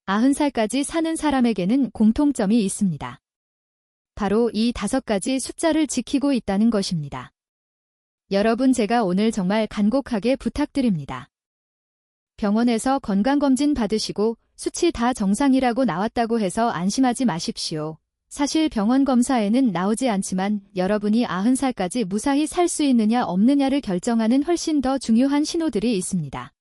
90살까지 사는 사람에게는 공통점이 있습니다. 바로 이 5가지 숫자를 지키고 있다는 것입니다. 여러분, 제가 오늘 정말 간곡하게 부탁드립니다. 병원에서 건강검진 받으시고 수치 다 정상이라고 나왔다고 해서 안심하지 마십시오. 사실 병원 검사에는 나오지 않지만 여러분이 90살까지 무사히 살 수 있느냐 없느냐를 결정하는 훨씬 더 중요한 신호들이 있습니다.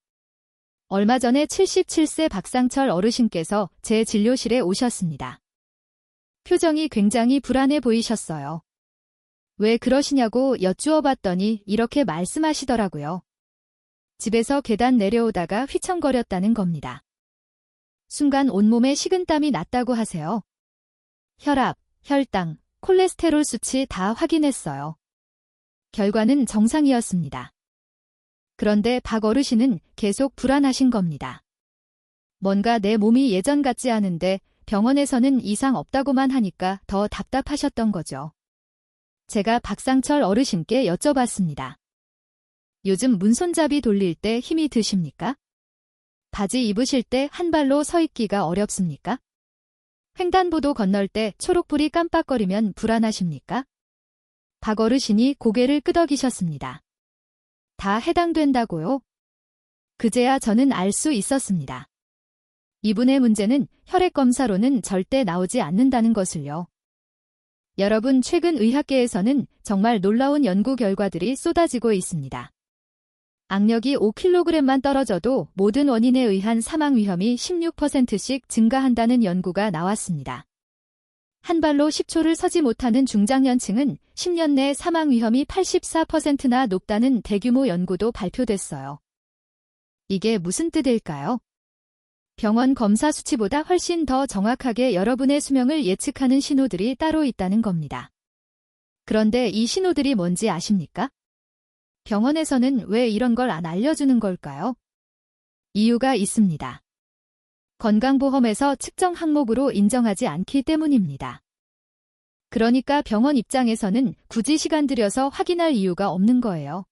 얼마 전에 77세 박상철 어르신께서 제 진료실에 오셨습니다. 표정이 굉장히 불안해 보이셨어요. 왜 그러시냐고 여쭈어 봤더니 이렇게 말씀하시더라고요. 집에서 계단 내려오다가 휘청거렸다는 겁니다. 순간 온몸에 식은땀이 났다고 하세요. 혈압, 혈당, 콜레스테롤 수치 다 확인했어요. 결과는 정상이었습니다. 그런데 박 어르신은 계속 불안하신 겁니다. 뭔가 내 몸이 예전 같지 않은데 병원에서는 이상 없다고만 하니까 더 답답하셨던 거죠. 제가 박상철 어르신께 여쭤봤습니다. 요즘 문손잡이 돌릴 때 힘이 드십니까? 바지 입으실 때 한 발로 서 있기가 어렵습니까? 횡단보도 건널 때 초록불이 깜빡거리면 불안하십니까? 박 어르신이 고개를 끄덕이셨습니다. 다 해당된다고요? 그제야 저는 알 수 있었습니다. 이분의 문제는 혈액검사로는 절대 나오지 않는다는 것을요. 여러분, 최근 의학계에서는 정말 놀라운 연구 결과들이 쏟아지고 있습니다. 악력이 5kg만 떨어져도 모든 원인에 의한 사망 위험이 16%씩 증가한다는 연구가 나왔습니다. 한 발로 10초를 서지 못하는 중장년층은 10년 내 사망 위험이 84%나 높다는 대규모 연구도 발표됐어요. 이게 무슨 뜻일까요? 병원 검사 수치보다 훨씬 더 정확하게 여러분의 수명을 예측하는 신호들이 따로 있다는 겁니다. 그런데 이 신호들이 뭔지 아십니까? 병원에서는 왜 이런 걸 안 알려주는 걸까요? 이유가 있습니다. 건강보험에서 측정 항목으로 인정하지 않기 때문입니다. 그러니까 병원 입장에서는 굳이 시간 들여서 확인할 이유가 없는 거예요.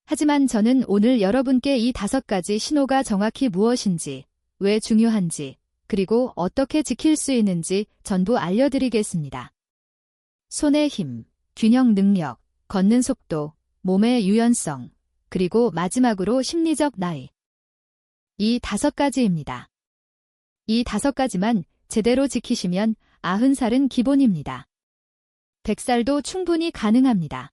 하지만 저는 오늘 여러분께 이 5가지 신호가 정확히 무엇인지, 왜 중요한지, 그리고 어떻게 지킬 수 있는지 전부 알려드리겠습니다. 손의 힘, 균형 능력, 걷는 속도, 몸의 유연성, 그리고 마지막으로 심리적 나이. 이 5가지입니다. 이 5가지만 제대로 지키시면 90살은 기본입니다. 100살도 충분히 가능합니다.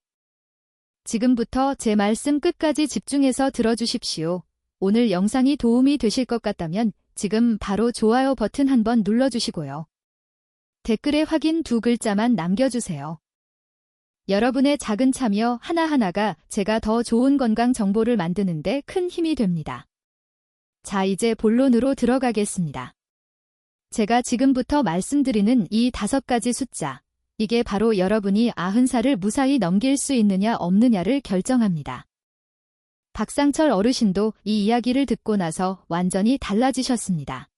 지금부터 제 말씀 끝까지 집중해서 들어주십시오. 오늘 영상이 도움이 되실 것 같다면 지금 바로 좋아요 버튼 한번 눌러주시고요. 댓글에 확인 2글자만 남겨주세요. 여러분의 작은 참여 하나하나가 제가 더 좋은 건강 정보를 만드는데 큰 힘이 됩니다. 자, 이제 본론으로 들어가겠습니다. 제가 지금부터 말씀드리는 이 5가지 숫자, 이게 바로 여러분이 90살을 무사히 넘길 수 있느냐 없느냐를 결정합니다. 박상철 어르신도 이 이야기를 듣고 나서 완전히 달라지셨습니다.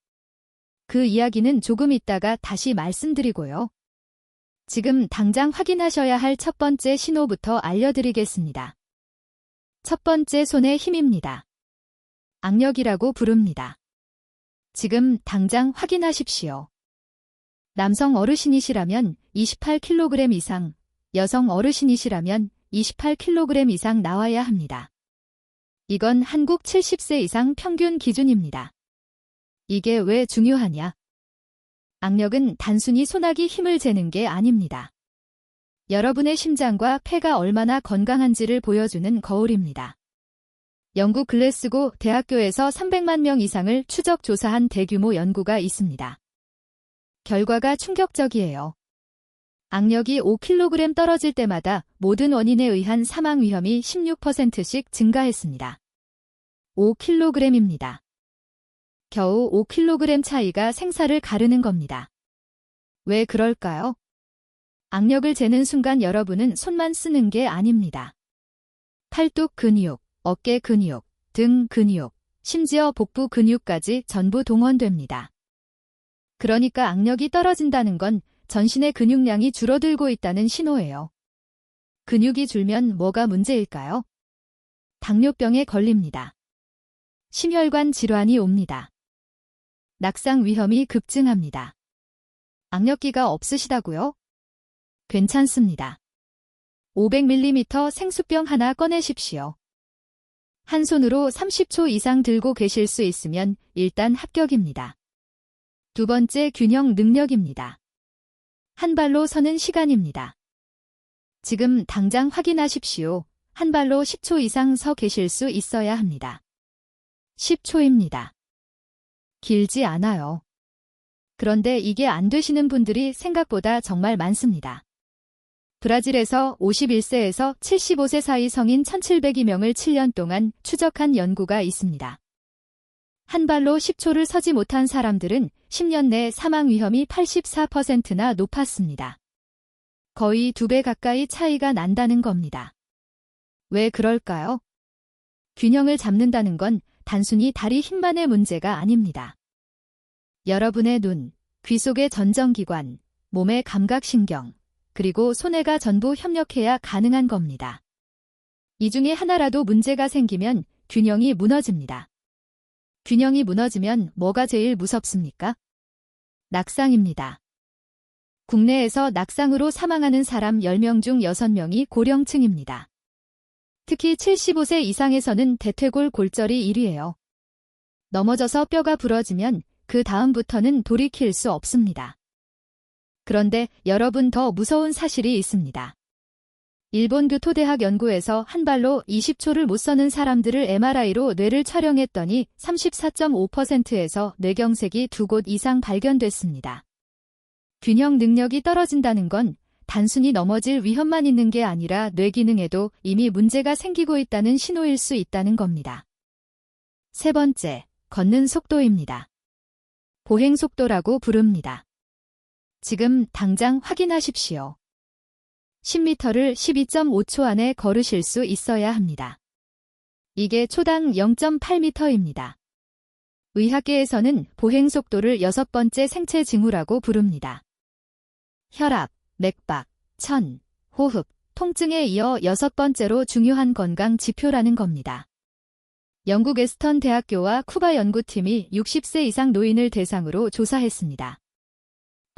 그 이야기는 조금 있다가 다시 말씀드리고요. 지금 당장 확인하셔야 할 첫 번째 신호부터 알려드리겠습니다. 첫 번째, 손의 힘입니다. 악력이라고 부릅니다. 지금 당장 확인하십시오. 남성 어르신이시라면 28kg 이상, 여성 어르신이시라면 28kg 이상 나와야 합니다. 이건 한국 70세 이상 평균 기준입니다. 이게 왜 중요하냐? 악력은 단순히 손아귀 힘을 재는 게 아닙니다. 여러분의 심장과 폐가 얼마나 건강한지를 보여주는 거울입니다. 영국 글래스고 대학교에서 300만 명 이상을 추적 조사한 대규모 연구가 있습니다. 결과가 충격적이에요. 악력이 5kg 떨어질 때마다 모든 원인에 의한 사망 위험이 16%씩 증가했습니다. 5kg입니다. 겨우 5kg 차이가 생사를 가르는 겁니다. 왜 그럴까요? 악력을 재는 순간 여러분은 손만 쓰는 게 아닙니다. 팔뚝 근육, 어깨 근육, 등 근육, 심지어 복부 근육까지 전부 동원됩니다. 그러니까 악력이 떨어진다는 건 전신의 근육량이 줄어들고 있다는 신호예요. 근육이 줄면 뭐가 문제일까요? 당뇨병에 걸립니다. 심혈관 질환이 옵니다. 낙상 위험이 급증합니다. 악력기가 없으시다고요? 괜찮습니다. 500ml 생수병 하나 꺼내십시오. 한 손으로 30초 이상 들고 계실 수 있으면 일단 합격입니다. 두 번째 균형 능력입니다. 한 발로 서는 시간입니다. 지금 당장 확인하십시오. 한 발로 10초 이상 서 계실 수 있어야 합니다. 10초입니다. 길지 않아요. 그런데 이게 안 되시는 분들이 생각보다 정말 많습니다. 브라질에서 51세에서 75세 사이 성인 1702명을 7년 동안 추적한 연구가 있습니다. 한 발로 10초를 서지 못한 사람들은 10년 내 사망 위험이 84%나 높았습니다. 거의 2배 가까이 차이가 난다는 겁니다. 왜 그럴까요? 균형을 잡는다는 건 단순히 다리 힘만의 문제가 아닙니다. 여러분의 눈, 귀 속의 전정기관, 몸의 감각신경, 그리고 손해가 전부 협력해야 가능한 겁니다. 이 중에 하나라도 문제가 생기면 균형이 무너집니다. 균형이 무너지면 뭐가 제일 무섭습니까? 낙상입니다. 국내에서 낙상으로 사망하는 사람 10명 중 6명이 고령층입니다. 특히 75세 이상에서는 대퇴골 골절이 1위예요. 넘어져서 뼈가 부러지면 그 다음부터는 돌이킬 수 없습니다. 그런데 여러분 더 무서운 사실이 있습니다. 일본 교토대학 연구에서 한 발로 20초를 못 서는 사람들을 MRI로 뇌를 촬영했더니 34.5%에서 뇌경색이 2곳 이상 발견됐습니다. 균형 능력이 떨어진다는 건 단순히 넘어질 위험만 있는 게 아니라 뇌 기능에도 이미 문제가 생기고 있다는 신호일 수 있다는 겁니다. 세 번째, 걷는 속도입니다. 보행 속도라고 부릅니다. 지금 당장 확인하십시오. 10m를 12.5초 안에 걸으실 수 있어야 합니다. 이게 초당 0.8m입니다. 의학계에서는 보행 속도를 6번째 생체 징후라고 부릅니다. 혈압, 맥박, 천, 호흡, 통증에 이어 6번째로 중요한 건강 지표라는 겁니다. 영국 에스턴 대학교와 쿠바 연구팀이 60세 이상 노인을 대상으로 조사했습니다.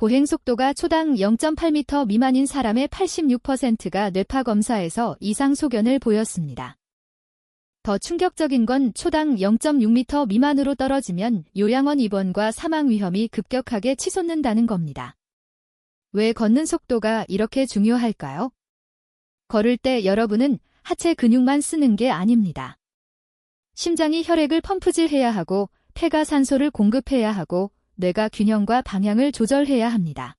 보행 속도가 초당 0.8m 미만인 사람의 86%가 뇌파 검사에서 이상 소견을 보였습니다. 더 충격적인 건 초당 0.6m 미만으로 떨어지면 요양원 입원과 사망 위험이 급격하게 치솟는다는 겁니다. 왜 걷는 속도가 이렇게 중요할까요? 걸을 때 여러분은 하체 근육만 쓰는 게 아닙니다. 심장이 혈액을 펌프질해야 하고 폐가 산소를 공급해야 하고 뇌가 균형과 방향을 조절해야 합니다.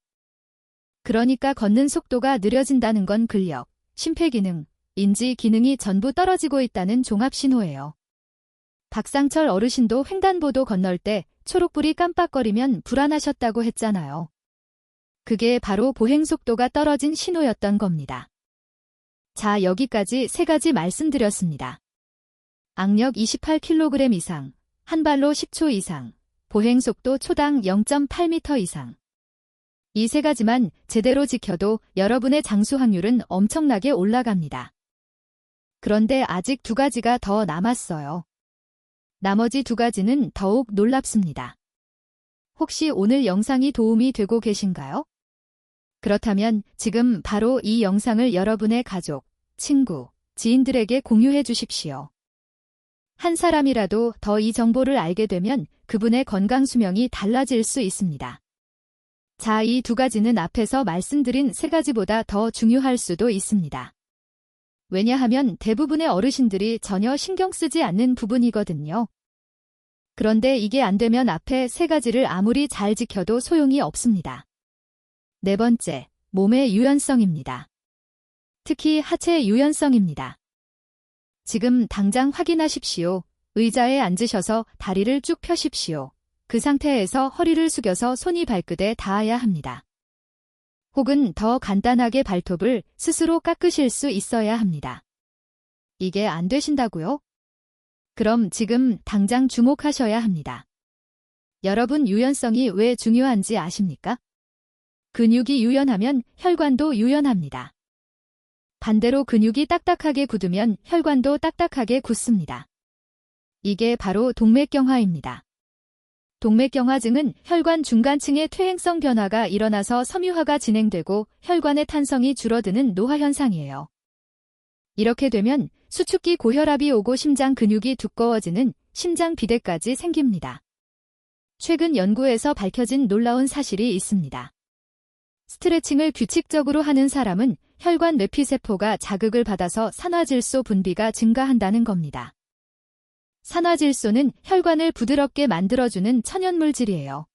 그러니까 걷는 속도가 느려진다는 건 근력, 심폐기능, 인지 기능이 전부 떨어지고 있다는 종합신호예요. 박상철 어르신도 횡단보도 건널 때 초록불이 깜빡거리면 불안하셨다고 했잖아요. 그게 바로 보행 속도가 떨어진 신호였던 겁니다. 자, 여기까지 3가지 말씀드렸습니다. 악력 28kg 이상, 한 발로 10초 이상, 보행속도 초당 0.8m 이상. 이 3가지만 제대로 지켜도 여러분의 장수 확률은 엄청나게 올라갑니다. 그런데 아직 2가지가 더 남았어요. 나머지 2가지는 더욱 놀랍습니다. 혹시 오늘 영상이 도움이 되고 계신가요? 그렇다면 지금 바로 이 영상을 여러분의 가족, 친구, 지인들에게 공유해 주십시오. 한 사람이라도 더 이 정보를 알게 되면 그분의 건강 수명이 달라질 수 있습니다. 자, 이 2가지는 앞에서 말씀드린 3가지보다 더 중요할 수도 있습니다. 왜냐하면 대부분의 어르신들이 전혀 신경 쓰지 않는 부분이거든요. 그런데 이게 안 되면 앞에 3가지를 아무리 잘 지켜도 소용이 없습니다. 4번째, 몸의 유연성입니다. 특히 하체 유연성입니다. 지금 당장 확인하십시오. 의자에 앉으셔서 다리를 쭉 펴십시오. 그 상태에서 허리를 숙여서 손이 발끝에 닿아야 합니다. 혹은 더 간단하게 발톱을 스스로 깎으실 수 있어야 합니다. 이게 안 되신다고요? 그럼 지금 당장 주목하셔야 합니다. 여러분, 유연성이 왜 중요한지 아십니까? 근육이 유연하면 혈관도 유연합니다. 반대로 근육이 딱딱하게 굳으면 혈관도 딱딱하게 굳습니다. 이게 바로 동맥경화입니다. 동맥경화증은 혈관 중간층의 퇴행성 변화가 일어나서 섬유화가 진행되고 혈관의 탄성이 줄어드는 노화 현상이에요. 이렇게 되면 수축기 고혈압이 오고 심장 근육이 두꺼워지는 심장 비대까지 생깁니다. 최근 연구에서 밝혀진 놀라운 사실이 있습니다. 스트레칭을 규칙적으로 하는 사람은 혈관 뇌피세포가 자극을 받아서 산화질소 분비가 증가한다는 겁니다. 산화질소는 혈관을 부드럽게 만들어주는 천연물질이에요.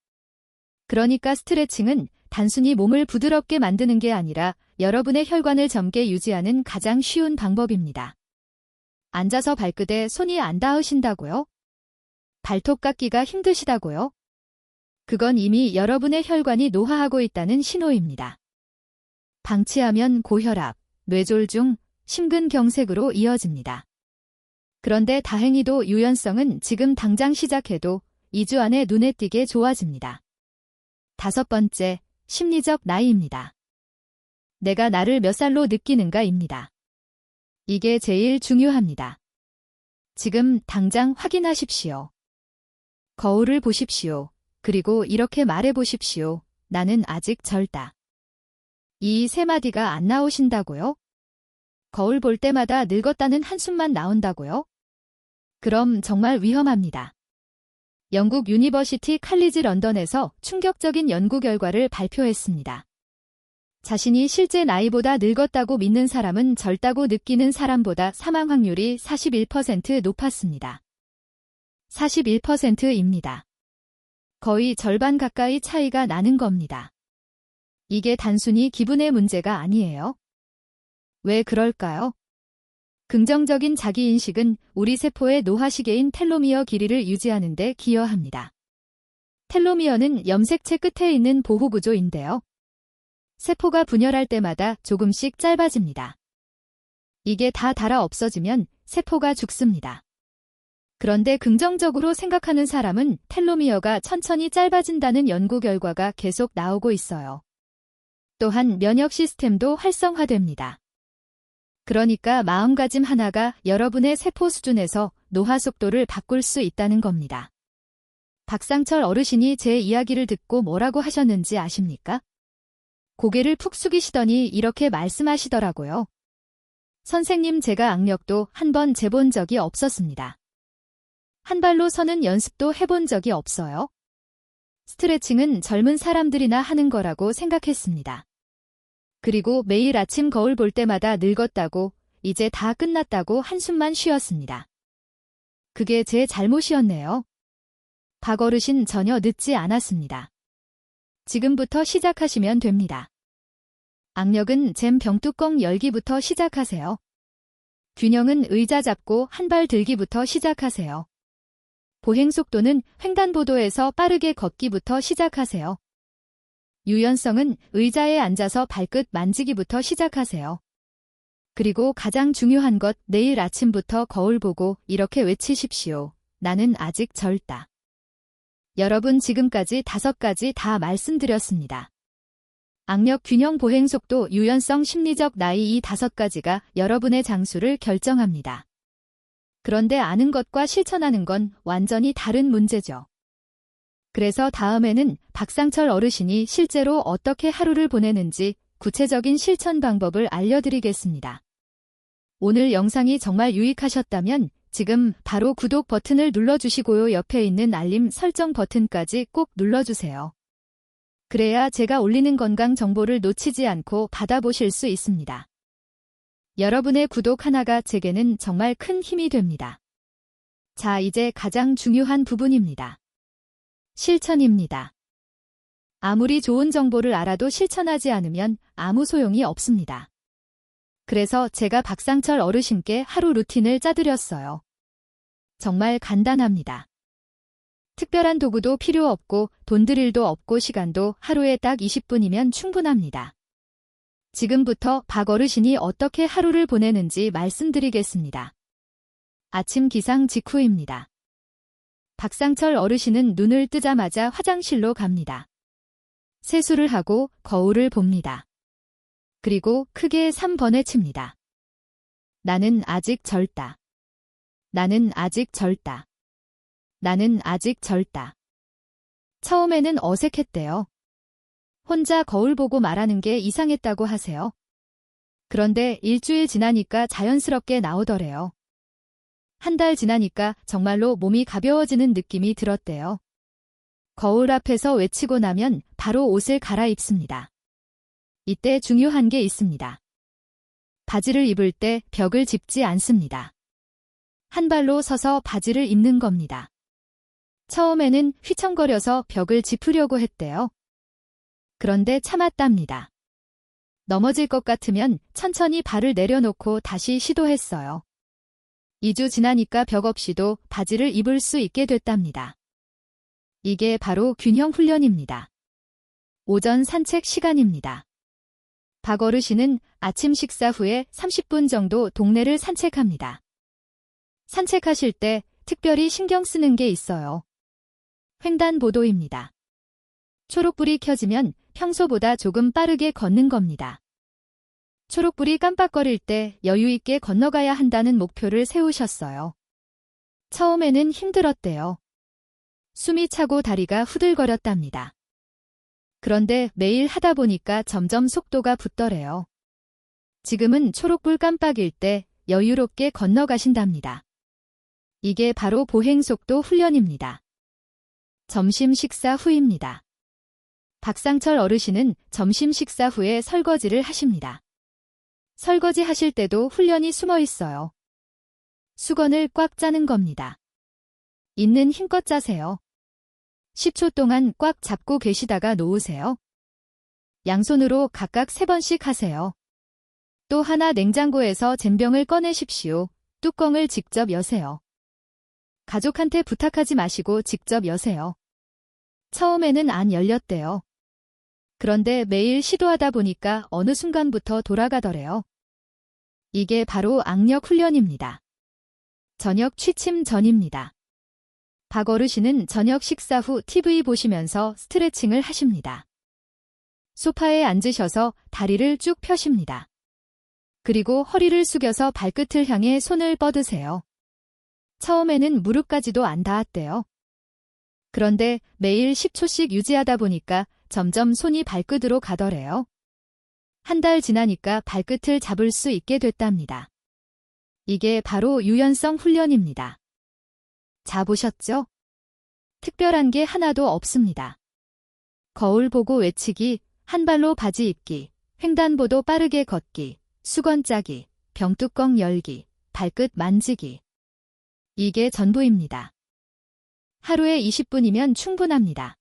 그러니까 스트레칭은 단순히 몸을 부드럽게 만드는 게 아니라 여러분의 혈관을 젊게 유지하는 가장 쉬운 방법입니다. 앉아서 발끝에 손이 안 닿으신다고요? 발톱 깎기가 힘드시다고요? 그건 이미 여러분의 혈관이 노화하고 있다는 신호입니다. 방치하면 고혈압, 뇌졸중, 심근경색으로 이어집니다. 그런데 다행히도 유연성은 지금 당장 시작해도 2주 안에 눈에 띄게 좋아집니다. 5번째, 심리적 나이입니다. 내가 나를 몇 살로 느끼는가입니다. 이게 제일 중요합니다. 지금 당장 확인하십시오. 거울을 보십시오. 그리고 이렇게 말해보십시오. 나는 아직 젊다. 이 세 마디가 안 나오신다고요? 거울 볼 때마다 늙었다는 한숨만 나온다고요? 그럼 정말 위험합니다. 영국 유니버시티 칼리지 런던에서 충격적인 연구 결과를 발표했습니다. 자신이 실제 나이보다 늙었다고 믿는 사람은 젊다고 느끼는 사람보다 사망 확률이 41% 높았습니다. 41%입니다. 거의 절반 가까이 차이가 나는 겁니다. 이게 단순히 기분의 문제가 아니에요. 왜 그럴까요? 긍정적인 자기인식은 우리 세포의 노화 시계인 텔로미어 길이를 유지하는 데 기여합니다. 텔로미어는 염색체 끝에 있는 보호구조인데요. 세포가 분열할 때마다 조금씩 짧아집니다. 이게 다 닳아 없어지면 세포가 죽습니다. 그런데 긍정적으로 생각하는 사람은 텔로미어가 천천히 짧아진다는 연구 결과가 계속 나오고 있어요. 또한 면역 시스템도 활성화됩니다. 그러니까 마음가짐 하나가 여러분의 세포 수준에서 노화 속도를 바꿀 수 있다는 겁니다. 박상철 어르신이 제 이야기를 듣고 뭐라고 하셨는지 아십니까? 고개를 푹 숙이시더니 이렇게 말씀하시더라고요. 선생님, 제가 악력도 한 번 재본 적이 없었습니다. 한 발로 서는 연습도 해본 적이 없어요. 스트레칭은 젊은 사람들이나 하는 거라고 생각했습니다. 그리고 매일 아침 거울 볼 때마다 늙었다고, 이제 다 끝났다고 한숨만 쉬었습니다. 그게 제 잘못이었네요. 박 어르신 전혀 늦지 않았습니다. 지금부터 시작하시면 됩니다. 악력은 잼 병뚜껑 열기부터 시작하세요. 균형은 의자 잡고 한 발 들기부터 시작하세요. 보행 속도는 횡단보도에서 빠르게 걷기부터 시작하세요. 유연성은 의자에 앉아서 발끝 만지기부터 시작하세요. 그리고 가장 중요한 것, 내일 아침부터 거울 보고 이렇게 외치십시오. 나는 아직 젊다. 여러분, 지금까지 5가지 다 말씀드렸습니다. 악력, 균형, 보행 속도, 유연성, 심리적 나이, 이 5가지가 여러분의 장수를 결정합니다. 그런데 아는 것과 실천하는 건 완전히 다른 문제죠. 그래서 다음에는 박상철 어르신이 실제로 어떻게 하루를 보내는지 구체적인 실천 방법을 알려드리겠습니다. 오늘 영상이 정말 유익하셨다면 지금 바로 구독 버튼을 눌러주시고요. 옆에 있는 알림 설정 버튼까지 꼭 눌러주세요. 그래야 제가 올리는 건강 정보를 놓치지 않고 받아보실 수 있습니다. 여러분의 구독 하나가 제게는 정말 큰 힘이 됩니다. 자, 이제 가장 중요한 부분입니다. 실천입니다. 아무리 좋은 정보를 알아도 실천하지 않으면 아무 소용이 없습니다. 그래서 제가 박상철 어르신께 하루 루틴을 짜드렸어요. 정말 간단합니다. 특별한 도구도 필요 없고 돈 들 일도 없고 시간도 하루에 딱 20분이면 충분합니다. 지금부터 박 어르신이 어떻게 하루를 보내는지 말씀드리겠습니다. 아침 기상 직후입니다. 박상철 어르신은 눈을 뜨자마자 화장실로 갑니다. 세수를 하고 거울을 봅니다. 그리고 크게 3번에 칩니다. 나는 아직 젊다. 나는 아직 젊다. 나는 아직 젊다. 처음에는 어색했대요. 혼자 거울 보고 말하는 게 이상했다고 하세요. 그런데 일주일 지나니까 자연스럽게 나오더래요. 한 달 지나니까 정말로 몸이 가벼워지는 느낌이 들었대요. 거울 앞에서 외치고 나면 바로 옷을 갈아입습니다. 이때 중요한 게 있습니다. 바지를 입을 때 벽을 짚지 않습니다. 한 발로 서서 바지를 입는 겁니다. 처음에는 휘청거려서 벽을 짚으려고 했대요. 그런데 참았답니다. 넘어질 것 같으면 천천히 발을 내려놓고 다시 시도했어요. 2주 지나니까 벽 없이도 바지를 입을 수 있게 됐답니다. 이게 바로 균형 훈련입니다. 오전 산책 시간입니다. 박 어르신은 아침 식사 후에 30분 정도 동네를 산책합니다. 산책하실 때 특별히 신경 쓰는 게 있어요. 횡단보도입니다. 초록불이 켜지면 평소보다 조금 빠르게 걷는 겁니다. 초록불이 깜빡거릴 때 여유 있게 건너가야 한다는 목표를 세우셨어요. 처음에는 힘들었대요. 숨이 차고 다리가 후들거렸답니다. 그런데 매일 하다 보니까 점점 속도가 붙더래요. 지금은 초록불 깜빡일 때 여유롭게 건너가신답니다. 이게 바로 보행속도 훈련입니다. 점심 식사 후입니다. 박상철 어르신은 점심 식사 후에 설거지를 하십니다. 설거지 하실 때도 훈련이 숨어 있어요. 수건을 꽉 짜는 겁니다. 있는 힘껏 짜세요. 10초 동안 꽉 잡고 계시다가 놓으세요. 양손으로 각각 3번씩 하세요. 또 하나 냉장고에서 젠병을 꺼내십시오. 뚜껑을 직접 여세요. 가족한테 부탁하지 마시고 직접 여세요. 처음에는 안 열렸대요. 그런데 매일 시도하다 보니까 어느 순간부터 돌아가더래요. 이게 바로 악력 훈련입니다. 저녁 취침 전입니다. 박 어르신은 저녁 식사 후 TV 보시면서 스트레칭을 하십니다. 소파에 앉으셔서 다리를 쭉 펴십니다. 그리고 허리를 숙여서 발끝을 향해 손을 뻗으세요. 처음에는 무릎까지도 안 닿았대요. 그런데 매일 10초씩 유지하다 보니까 점점 손이 발끝으로 가더래요. 한 달 지나니까 발끝을 잡을 수 있게 됐답니다. 이게 바로 유연성 훈련입니다. 자 보셨죠? 특별한 게 하나도 없습니다. 거울 보고 외치기, 한 발로 바지 입기, 횡단보도 빠르게 걷기, 수건 짜기, 병뚜껑 열기, 발끝 만지기. 이게 전부입니다. 하루에 20분이면 충분합니다.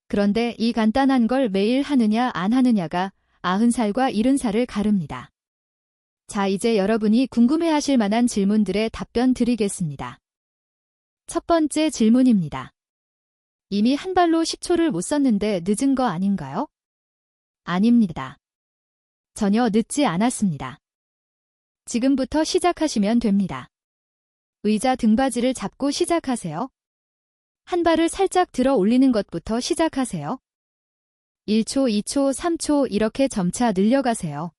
그런데 이 간단한 걸 매일 하느냐 안 하느냐가 90살과 70살을 가릅니다. 자, 이제 여러분이 궁금해하실 만한 질문들에 답변 드리겠습니다. 첫 번째 질문입니다. 이미 한 발로 10초를 못 썼는데 늦은 거 아닌가요? 아닙니다. 전혀 늦지 않았습니다. 지금부터 시작하시면 됩니다. 의자 등받이를 잡고 시작하세요. 한 발을 살짝 들어 올리는 것부터 시작하세요. 1초, 2초, 3초 이렇게 점차 늘려가세요.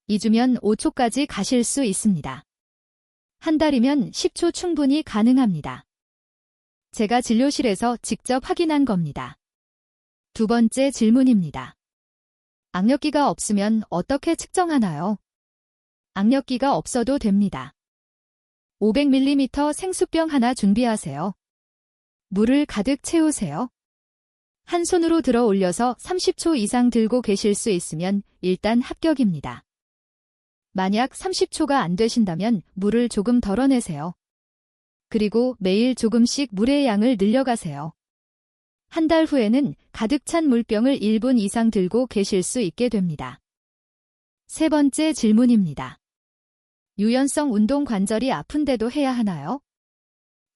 2주면 5초까지 가실 수 있습니다. 한 달이면 10초 충분히 가능합니다. 제가 진료실에서 직접 확인한 겁니다. 두 번째 질문입니다. 악력기가 없으면 어떻게 측정하나요? 악력기가 없어도 됩니다. 500ml 생수병 하나 준비하세요. 물을 가득 채우세요. 한 손으로 들어 올려서 30초 이상 들고 계실 수 있으면 일단 합격입니다. 만약 30초가 안 되신다면 물을 조금 덜어내세요. 그리고 매일 조금씩 물의 양을 늘려가세요. 한 달 후에는 가득 찬 물병을 1분 이상 들고 계실 수 있게 됩니다. 세 번째 질문입니다. 유연성 운동 관절이 아픈데도 해야 하나요?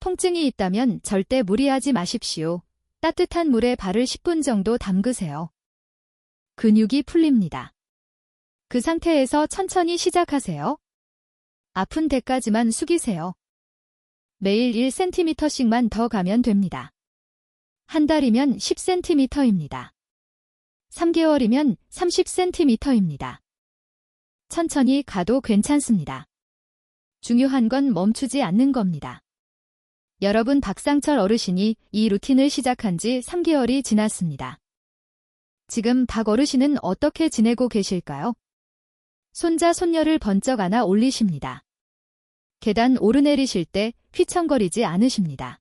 통증이 있다면 절대 무리하지 마십시오. 따뜻한 물에 발을 10분 정도 담그세요. 근육이 풀립니다. 그 상태에서 천천히 시작하세요. 아픈 데까지만 숙이세요. 매일 1cm씩만 더 가면 됩니다. 한 달이면 10cm입니다. 3개월이면 30cm입니다. 천천히 가도 괜찮습니다. 중요한 건 멈추지 않는 겁니다. 여러분, 박상철 어르신이 이 루틴을 시작한 지 3개월이 지났습니다. 지금 박 어르신은 어떻게 지내고 계실까요? 손자, 손녀를 번쩍 안아 올리십니다. 계단 오르내리실 때 휘청거리지 않으십니다.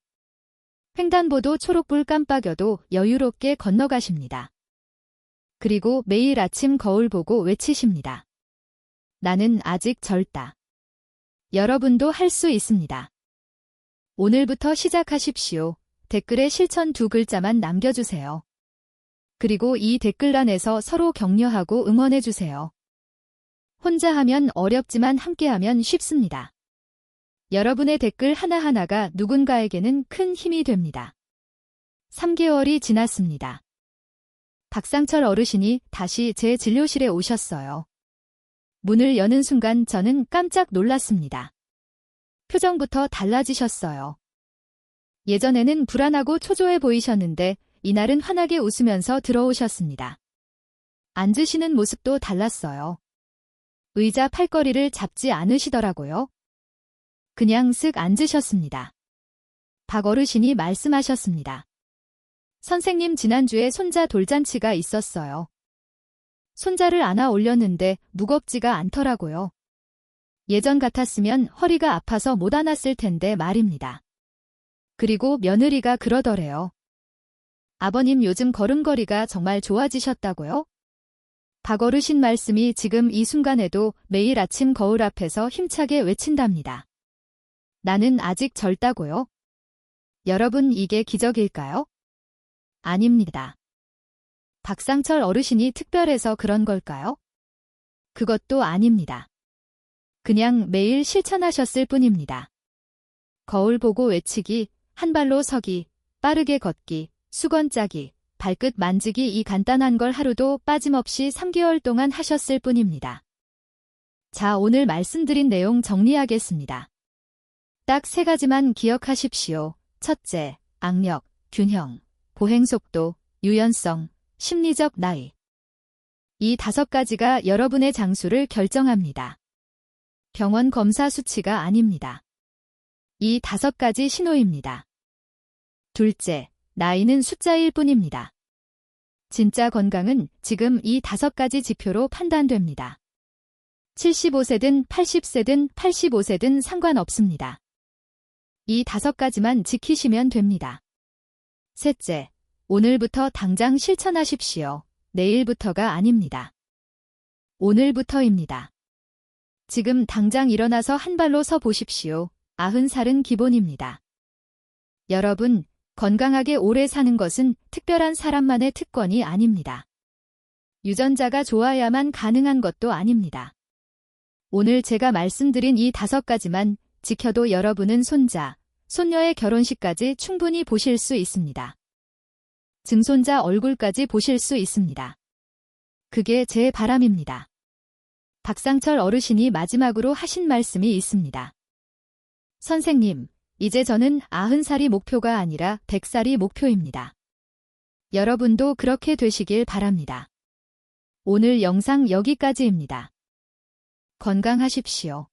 횡단보도 초록불 깜빡여도 여유롭게 건너가십니다. 그리고 매일 아침 거울 보고 외치십니다. 나는 아직 젊다. 여러분도 할 수 있습니다. 오늘부터 시작하십시오. 댓글에 실천 2글자만 남겨주세요. 그리고 이 댓글란에서 서로 격려하고 응원해주세요. 혼자 하면 어렵지만 함께하면 쉽습니다. 여러분의 댓글 하나하나가 누군가에게는 큰 힘이 됩니다. 3개월이 지났습니다. 박상철 어르신이 다시 제 진료실에 오셨어요. 문을 여는 순간 저는 깜짝 놀랐습니다. 표정부터 달라지셨어요. 예전에는 불안하고 초조해 보이셨는데 이날은 환하게 웃으면서 들어오셨습니다. 앉으시는 모습도 달랐어요. 의자 팔걸이를 잡지 않으시더라고요. 그냥 쓱 앉으셨습니다. 박 어르신이 말씀하셨습니다. 선생님, 지난주에 손자 돌잔치가 있었어요. 손자를 안아 올렸는데 무겁지가 않더라고요. 예전 같았으면 허리가 아파서 못 안았을 텐데 말입니다. 그리고 며느리가 그러더래요. 아버님, 요즘 걸음걸이가 정말 좋아지셨다고요? 박 어르신 말씀이 지금 이 순간에도 매일 아침 거울 앞에서 힘차게 외친답니다. 나는 아직 젊다고요? 여러분, 이게 기적일까요? 아닙니다. 박상철 어르신이 특별해서 그런 걸까요? 그것도 아닙니다. 그냥 매일 실천하셨을 뿐입니다. 거울 보고 외치기, 한 발로 서기, 빠르게 걷기, 수건 짜기, 발끝 만지기, 이 간단한 걸 하루도 빠짐없이 3개월 동안 하셨을 뿐입니다. 자, 오늘 말씀드린 내용 정리하겠습니다. 딱 3가지만 기억하십시오. 첫째, 악력, 균형, 보행속도, 유연성, 심리적 나이. 이 5가지가 여러분의 장수를 결정합니다. 병원 검사 수치가 아닙니다. 이 5가지 신호입니다. 둘째, 나이는 숫자일 뿐입니다. 진짜 건강은 지금 이 5가지 지표로 판단됩니다. 75세든 80세든 85세든 상관없습니다. 이 5가지만 지키시면 됩니다. 셋째, 오늘부터 당장 실천하십시오. 내일부터가 아닙니다. 오늘부터입니다. 지금 당장 일어나서 한 발로 서 보십시오. 90살은 기본입니다. 여러분, 건강하게 오래 사는 것은 특별한 사람만의 특권이 아닙니다. 유전자가 좋아야만 가능한 것도 아닙니다. 오늘 제가 말씀드린 이 5가지만 지켜도 여러분은 손자, 손녀의 결혼식까지 충분히 보실 수 있습니다. 증손자 얼굴까지 보실 수 있습니다. 그게 제 바람입니다. 박상철 어르신이 마지막으로 하신 말씀이 있습니다. 선생님, 이제 저는 90살이 목표가 아니라 100살이 목표입니다. 여러분도 그렇게 되시길 바랍니다. 오늘 영상 여기까지입니다. 건강하십시오.